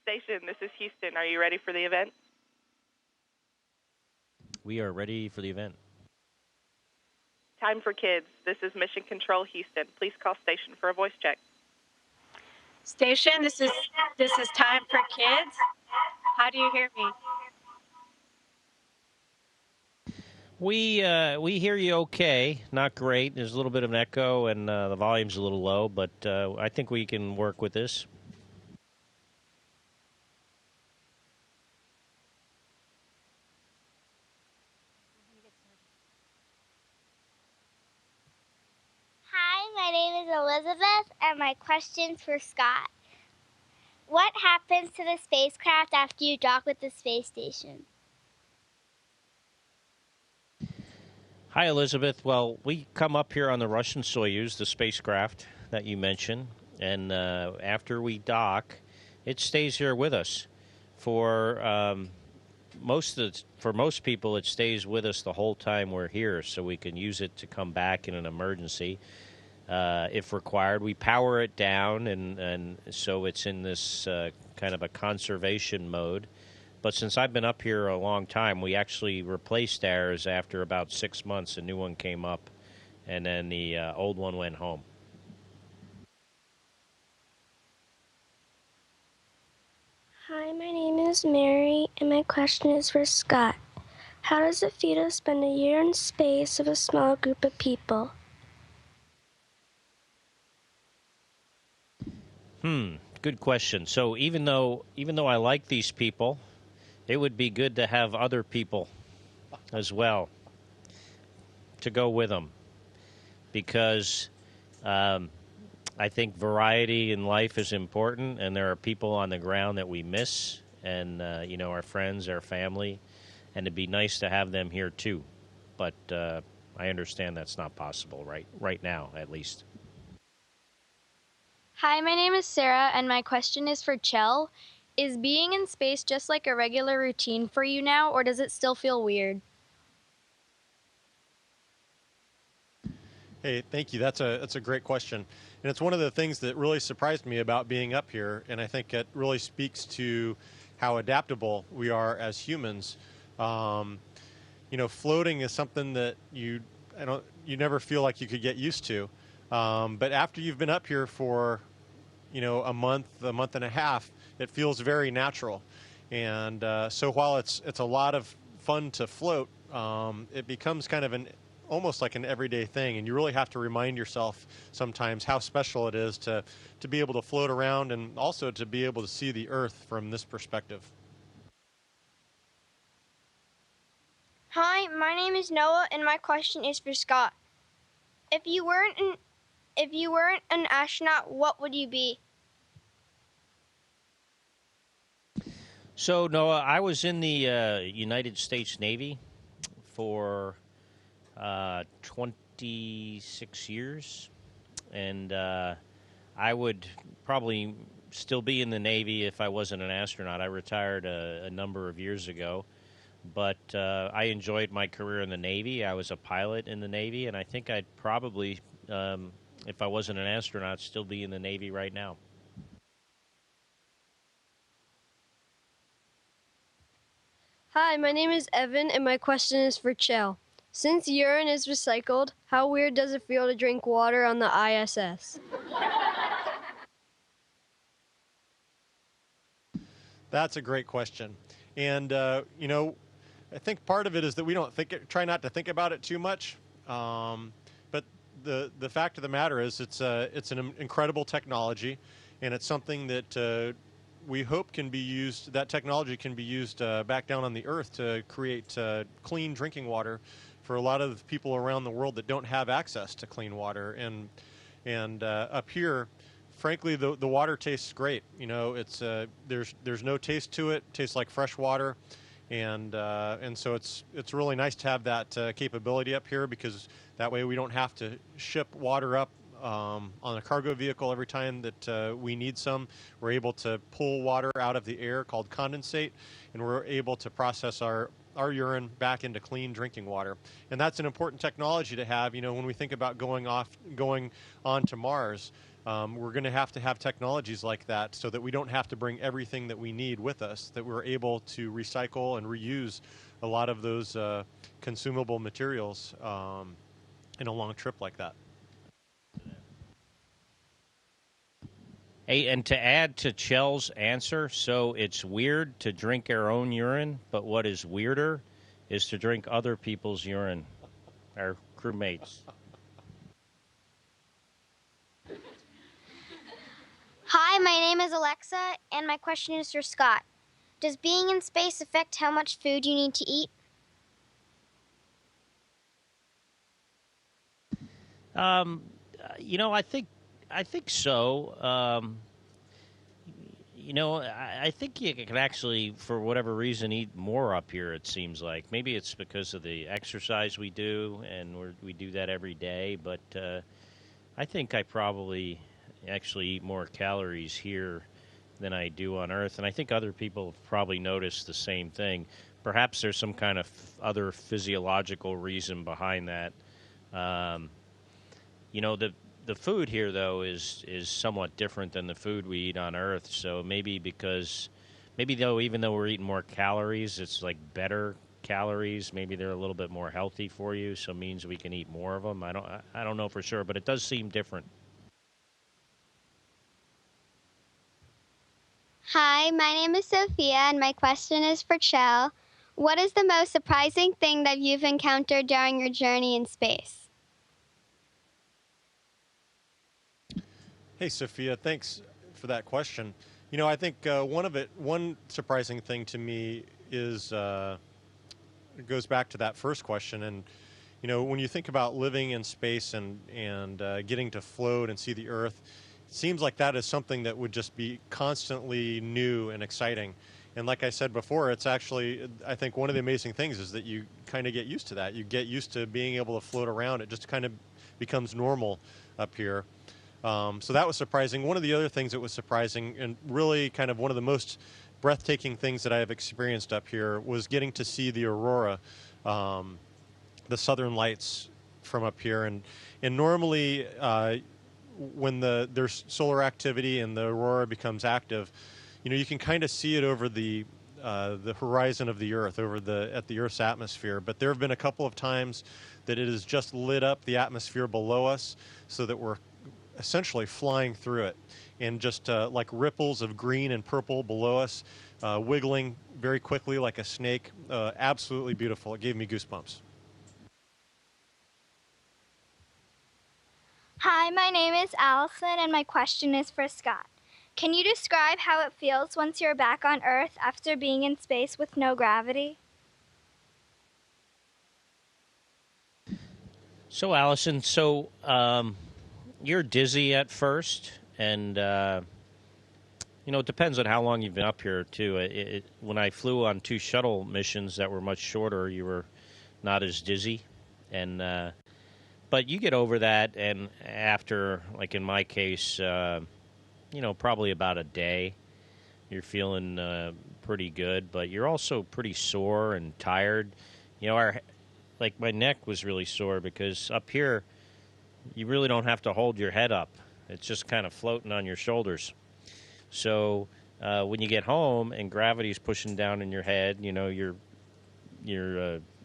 Station, this is Houston. Are you ready for the event? We are ready for the event. Time for kids. This is Mission Control Houston. Please call station for a voice check. Station, this is Time for Kids. How do you hear me? We hear you okay, not great. There's a little bit of an echo, and the volume's a little low, but I think we can work with this. Hi, my name is Elizabeth, and my question's for Scott. What happens to the spacecraft after you dock with the space station? Hi, Elizabeth. Well, we come up here on the Russian Soyuz, the spacecraft that you mentioned, and after we dock, it stays here with us for most people. It stays with us the whole time we're here, so we can use it to come back in an emergency if required. We power it down, and so it's in this kind of a conservation mode. But since I've been up here a long time, we actually replaced ours after about 6 months. A new one came up, and then the old one went home. Hi, my name is Mary, and my question is for Scott. How does it feel to spend a year in space with a small group of people? Good question. So even though I like these people, it would be good to have other people as well to go with them, because I think variety in life is important, and there are people on the ground that we miss, and our friends, our family, and it'd be nice to have them here too. But I understand that's not possible right now, at least. Hi, my name is Sarah, and my question is for Chell. Is being in space just like a regular routine for you now, or does it still feel weird? Hey, thank you. That's a great question. And it's one of the things that really surprised me about being up here, and I think it really speaks to how adaptable we are as humans. Floating is something that you never feel like you could get used to. But after you've been up here for a month and a half, it feels very natural. And so while it's a lot of fun to float, it becomes kind of almost like an everyday thing, and you really have to remind yourself sometimes how special it is to be able to float around, and also to be able to see the Earth from this perspective. Hi, my name is Noah, and my question is for Scott. If you weren't an astronaut, what would you be? So, Noah, I was in the United States Navy for 26 years, and I would probably still be in the Navy if I wasn't an astronaut. I retired a number of years ago, but I enjoyed my career in the Navy. I was a pilot in the Navy, and I think I'd probably, if I wasn't an astronaut, still be in the Navy right now. Hi, my name is Evan, and my question is for Chell. Since urine is recycled, how weird does it feel to drink water on the ISS? That's a great question. And, I think part of it is that we try not to think about it too much. But the fact of the matter is it's an incredible technology, and it's something that we hope that technology can be used back down on the Earth to create clean drinking water for a lot of the people around the world that don't have access to clean water. And up here, frankly, the water tastes great. It's there's no taste to it. It tastes like fresh water, and so it's really nice to have that capability up here, because that way we don't have to ship water up on a cargo vehicle every time that we need some. We're able to pull water out of the air called condensate, and we're able to process our urine back into clean drinking water. And that's an important technology to have, when we think about going on to Mars. we're going to have technologies like that so that we don't have to bring everything that we need with us, that we're able to recycle and reuse a lot of those consumable materials in a long trip like that. Hey, and to add to Chell's answer, so it's weird to drink our own urine, but what is weirder is to drink other people's urine, our crewmates. Hi, my name is Alexa, and my question is for Scott. Does being in space affect how much food you need to eat? I think so. I think you can actually, for whatever reason, eat more up here. It seems like maybe it's because of the exercise we do, and we do that every day. But I think I probably actually eat more calories here than I do on Earth, and I think other people have probably noticed the same thing. Perhaps there's some kind of other physiological reason behind that. The food here, though, is somewhat different than the food we eat on Earth. So maybe even though we're eating more calories, it's like better calories. Maybe they're a little bit more healthy for you, so it means we can eat more of them. I don't know for sure, but it does seem different. Hi, my name is Sophia, and my question is for Chell. What is the most surprising thing that you've encountered during your journey in space? Hey, Sophia, thanks for that question. I think one surprising thing to me is it goes back to that first question. And, when you think about living in space and getting to float and see the Earth, it seems like that is something that would just be constantly new and exciting. And like I said before, it's actually, I think one of the amazing things is that you kind of get used to that. You get used to being able to float around. It just kind of becomes normal up here. So that was surprising. One of the other things that was surprising, and really kind of one of the most breathtaking things that I have experienced up here, was getting to see the aurora, the southern lights from up here. And normally when there's solar activity and the aurora becomes active, you can kind of see it over the horizon of the Earth, at the Earth's atmosphere. But there have been a couple of times that it has just lit up the atmosphere below us, so that we're essentially flying through it, and just like ripples of green and purple below us, wiggling very quickly like a snake. Absolutely beautiful. It gave me goosebumps. Hi, my name is Allison, and my question is for Scott. Can you describe how it feels once you're back on Earth after being in space with no gravity? So, Allison, you're dizzy at first, and it depends on how long you've been up here, too. When I flew on 2 shuttle missions that were much shorter, you were not as dizzy, but you get over that, and after, like in my case, probably about a day, you're feeling pretty good, but you're also pretty sore and tired. My neck was really sore because up here, you really don't have to hold your head up. It's just kind of floating on your shoulders. So when you get home and gravity's pushing down in your head, your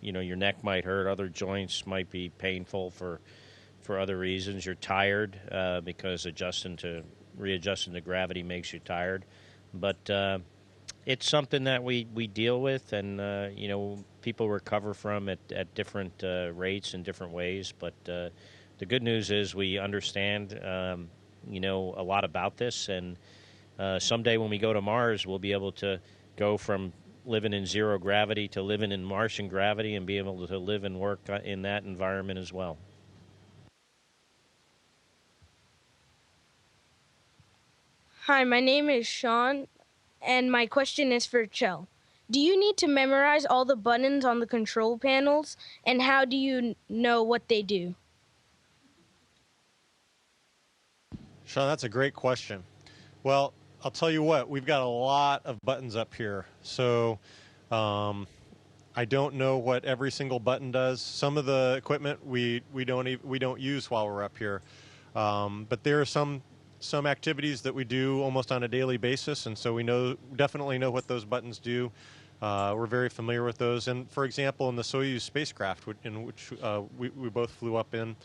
neck might hurt. Other joints might be painful for other reasons. You're tired because readjusting to gravity makes you tired. But it's something that we deal with, and people recover from at different rates in different ways. But the good news is we understand, a lot about this, and someday when we go to Mars, we'll be able to go from living in zero gravity to living in Martian gravity and be able to live and work in that environment as well. Hi, my name is Sean, and my question is for Chell. Do you need to memorize all the buttons on the control panels, and how do you know what they do? Sean, that's a great question. Well, I'll tell you what, we've got a lot of buttons up here. So I don't know what every single button does. Some of the equipment we don't use while we're up here. But there are some some activities that we do almost on a daily basis, and so we definitely know what those buttons do. We're very familiar with those. And for example, in the Soyuz spacecraft, in which we both flew up in,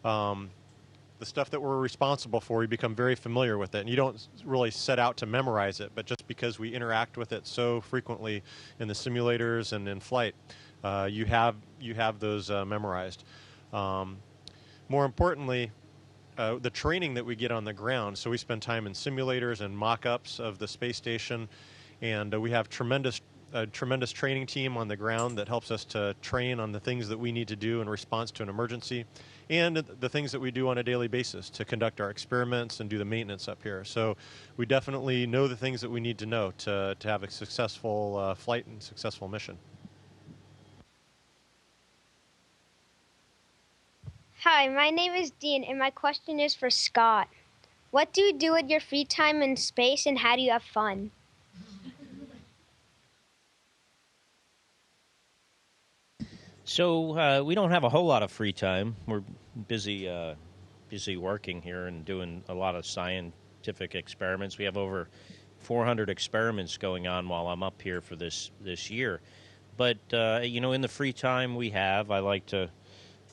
the stuff that we're responsible for, we become very familiar with it. And you don't really set out to memorize it, but just because we interact with it so frequently in the simulators and in flight, you have those memorized. More importantly, the training that we get on the ground. So we spend time in simulators and mock-ups of the space station, and we have a tremendous training team on the ground that helps us to train on the things that we need to do in response to an emergency, and the things that we do on a daily basis to conduct our experiments and do the maintenance up here. So we definitely know the things that we need to know to have a successful flight and successful mission. Hi, my name is Dean, and my question is for Scott. What do you do with your free time in space, and how do you have fun? So we don't have a whole lot of free time. We're busy working here and doing a lot of scientific experiments. We have over 400 experiments going on while I'm up here for this year. But in the free time we have, I like to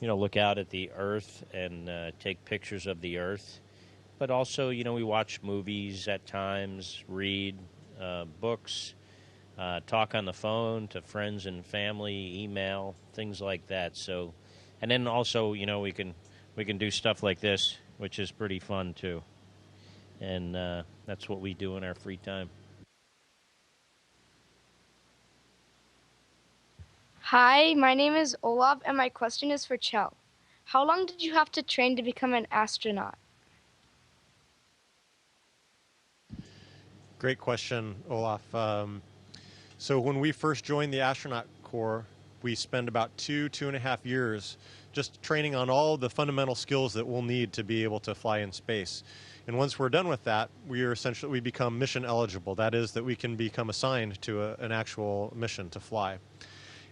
look out at the Earth and take pictures of the Earth. But also, we watch movies at times, read books, talk on the phone to friends and family, email, things like that. So, and then also, we can do stuff like this, which is pretty fun too. And that's what we do in our free time. Hi, my name is Olaf, and my question is for Chell. How long did you have to train to become an astronaut? Great question, Olaf. So when we first joined the astronaut corps, we spent about 2.5 years just training on all the fundamental skills that we'll need to be able to fly in space. And once we're done with that, we become mission eligible. That is, that we can become assigned to an actual mission to fly.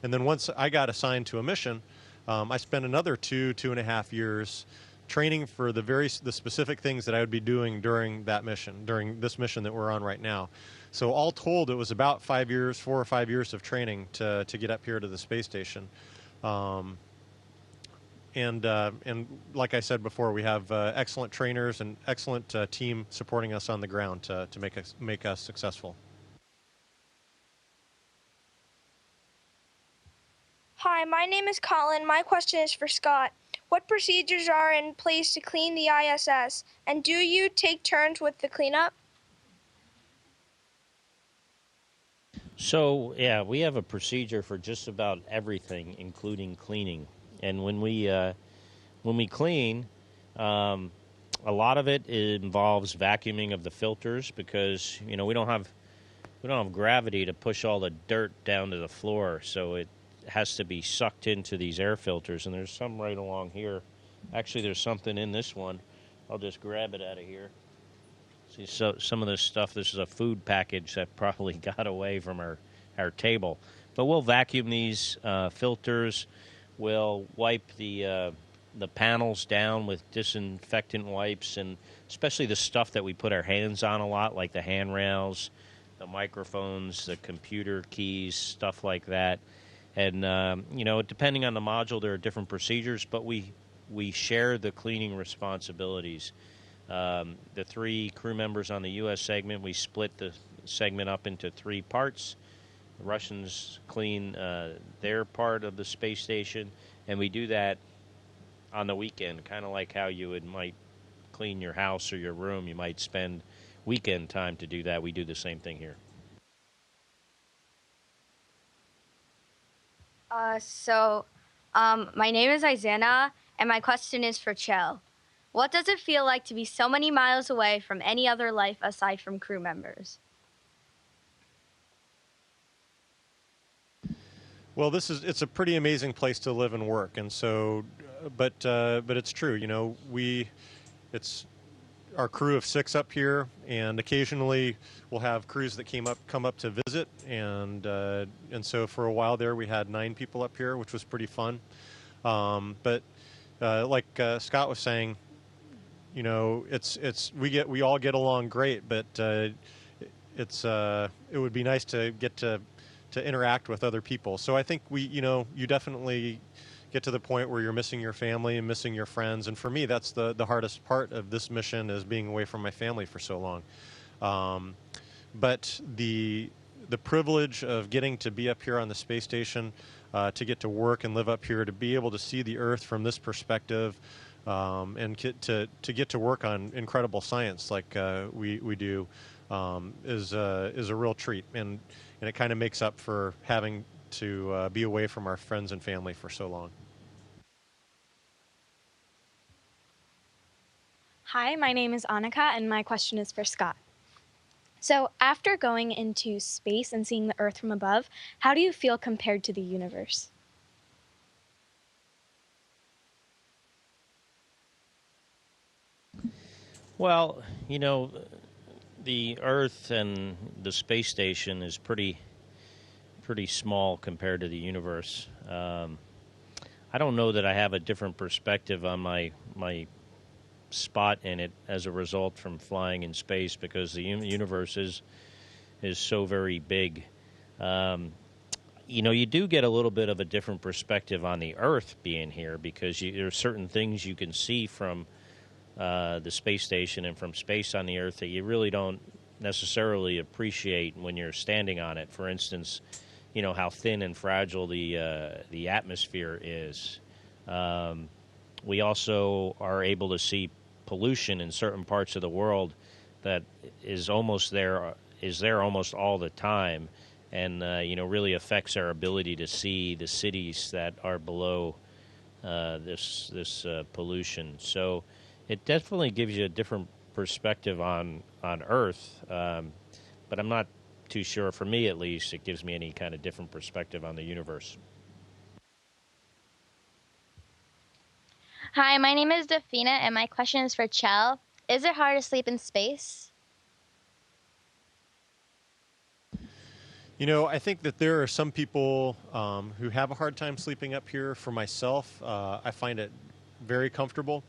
And then once I got assigned to a mission, I spent another 2.5 years training for the specific things that I would be doing during this mission that we're on right now. So all told, it was about 4 or 5 years of training to get up here to the space station. And like I said before, we have excellent trainers and excellent team supporting us on the ground to make us successful. Hi, my name is Colin. My question is for Scott. What procedures are in place to clean the ISS, and do you take turns with the cleanup? So, yeah, we have a procedure for just about everything, including cleaning. And when we clean, a lot of it involves vacuuming of the filters because, we don't have gravity to push all the dirt down to the floor, so it has to be sucked into these air filters, and there's some right along here. Actually, there's something in this one. I'll just grab it out of here. See, so some of this stuff, this is a food package that probably got away from our table. But we'll vacuum these filters. We'll wipe the panels down with disinfectant wipes, and especially the stuff that we put our hands on a lot, like the handrails, the microphones, the computer keys, stuff like that. And, depending on the module, there are different procedures, but we share the cleaning responsibilities. The 3 crew members on the U.S. segment, we split the segment up into 3 parts. The Russians clean their part of the space station, and we do that on the weekend, kind of like how you might clean your house or your room. You might spend weekend time to do that. We do the same thing here. My name is Isana, and my question is for Chell. What does it feel like to be so many miles away from any other life aside from crew members? Well, it's a pretty amazing place to live and work, and so, but it's true. It's our crew of 6 up here, and occasionally we'll have crews that come up to visit, and so for a while there we had 9 people up here, which was pretty fun. But like Scott was saying, you know, we all get along great, but it would be nice to get to interact with other people. So I think you definitely get to the point where you're missing your family and missing your friends. And for me, that's the hardest part of this mission, is being away from my family for so long. But the privilege of getting to be up here on the space station, to get to work and live up here, to be able to see the Earth from this perspective, and to get to work on incredible science like we do, is a real treat. And it kind of makes up for having to be away from our friends and family for so long. Hi, my name is Annika, and my question is for Scott. So, after going into space and seeing the Earth from above, how do you feel compared to the universe? Well, the Earth and the space station is pretty small compared to the universe. I don't know that I have a different perspective on my spot in it as a result from flying in space, because the universe is so very big. You do get a little bit of a different perspective on the Earth being here, because there are certain things you can see from the space station and from space on the Earth that you really don't necessarily appreciate when you're standing on it. For instance, how thin and fragile the atmosphere is. We also are able to see pollution in certain parts of the world that is there almost all the time, and really affects our ability to see the cities that are below this pollution. So it definitely gives you a different perspective on Earth, but I'm not too sure, for me at least, it gives me any kind of different perspective on the universe. Hi, my name is Dafina, and my question is for Chell. Is it hard to sleep in space? I think that there are some people who have a hard time sleeping up here. For myself, I find it very comfortable.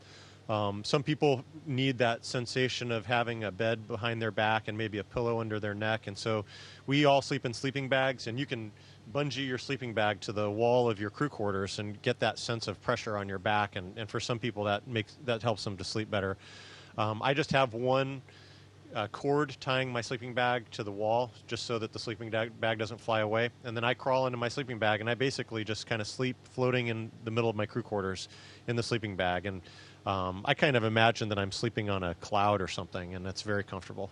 Some people need that sensation of having a bed behind their back and maybe a pillow under their neck. And so we all sleep in sleeping bags, and you can bungee your sleeping bag to the wall of your crew quarters and get that sense of pressure on your back. And for some people, that helps them to sleep better. I just have one cord tying my sleeping bag to the wall, just so that the sleeping bag doesn't fly away. And then I crawl into my sleeping bag, and I basically just kind of sleep floating in the middle of my crew quarters in the sleeping bag. And I kind of imagine that I'm sleeping on a cloud or something, and it's very comfortable.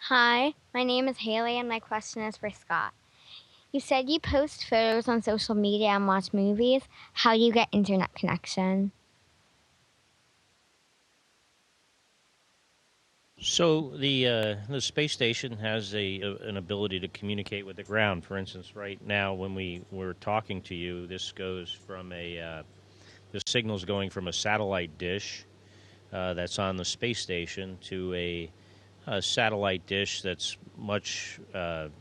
Hi, my name is Haley, and my question is for Scott. You said you post photos on social media and watch movies. How do you get internet connection? So the space station has an ability to communicate with the ground. For instance, right now when we're talking to you, this goes from the signal's going from a satellite dish that's on the space station to a satellite dish that's much, to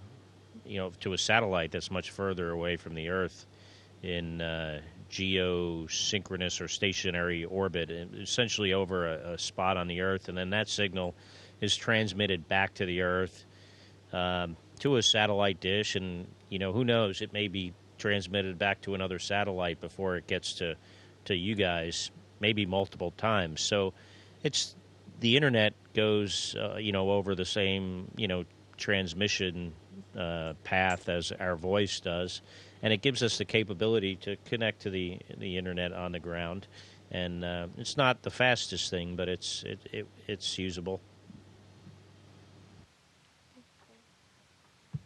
a satellite that's much further away from the Earth in geosynchronous or stationary orbit, essentially over a spot on the Earth, and then that signal is transmitted back to the Earth to a satellite dish, and who knows, it may be transmitted back to another satellite before it gets to you guys, maybe multiple times. So the internet goes over the same transmission path as our voice does, and it gives us the capability to connect to the internet on the ground. And it's not the fastest thing, but it's usable.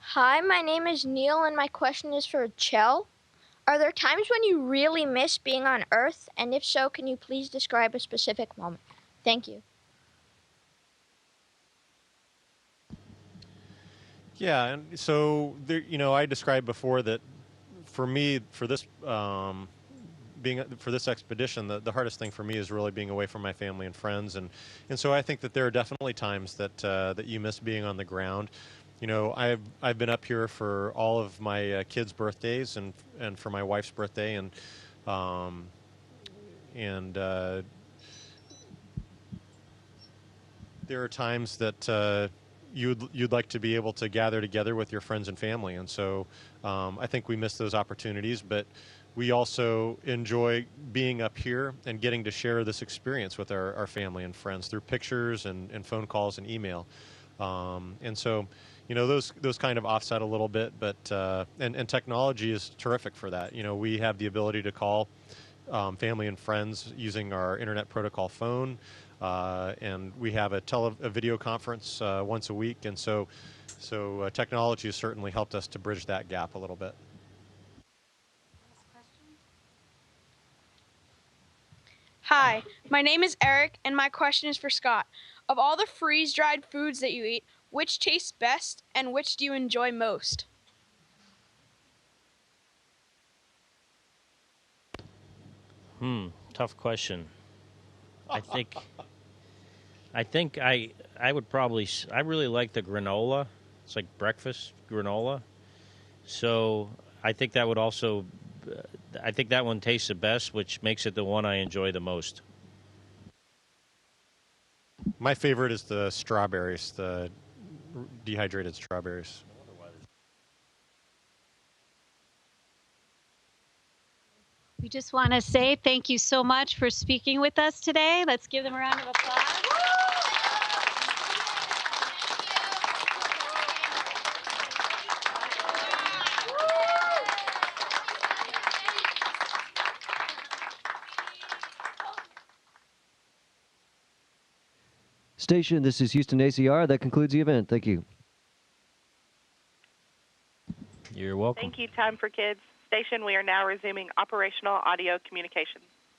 Hi, my name is Neil, and my question is for Chell. Are there times when you really miss being on Earth? And if so, can you please describe a specific moment? Thank you. Yeah, and so there, I described before that for me, for this for this expedition, the hardest thing for me is really being away from my family and friends, and so I think that there are definitely times that you miss being on the ground. I've been up here for all of my kids' birthdays and for my wife's birthday, and And there are times that you'd like to be able to gather together with your friends and family, and so I think we miss those opportunities. But we also enjoy being up here and getting to share this experience with our family and friends through pictures and phone calls and email. And so, those kind of offset a little bit, but and technology is terrific for that. We have the ability to call family and friends using our Internet Protocol phone, and we have a video conference once a week, and so technology has certainly helped us to bridge that gap a little bit. Hi, my name is Eric, and my question is for Scott. Of all the freeze-dried foods that you eat, which tastes best and which do you enjoy most? Tough question. I think I would probably, I really like the granola. It's like breakfast granola. So I think that would also, I think that one tastes the best, which makes it the one I enjoy the most. My favorite is the strawberries, the dehydrated strawberries. We just want to say thank you so much for speaking with us today. Let's give them a round of applause. Station, this is Houston ACR. That concludes the event. Thank you. You're welcome. Thank you, Time for Kids. Station, we are now resuming operational audio communications.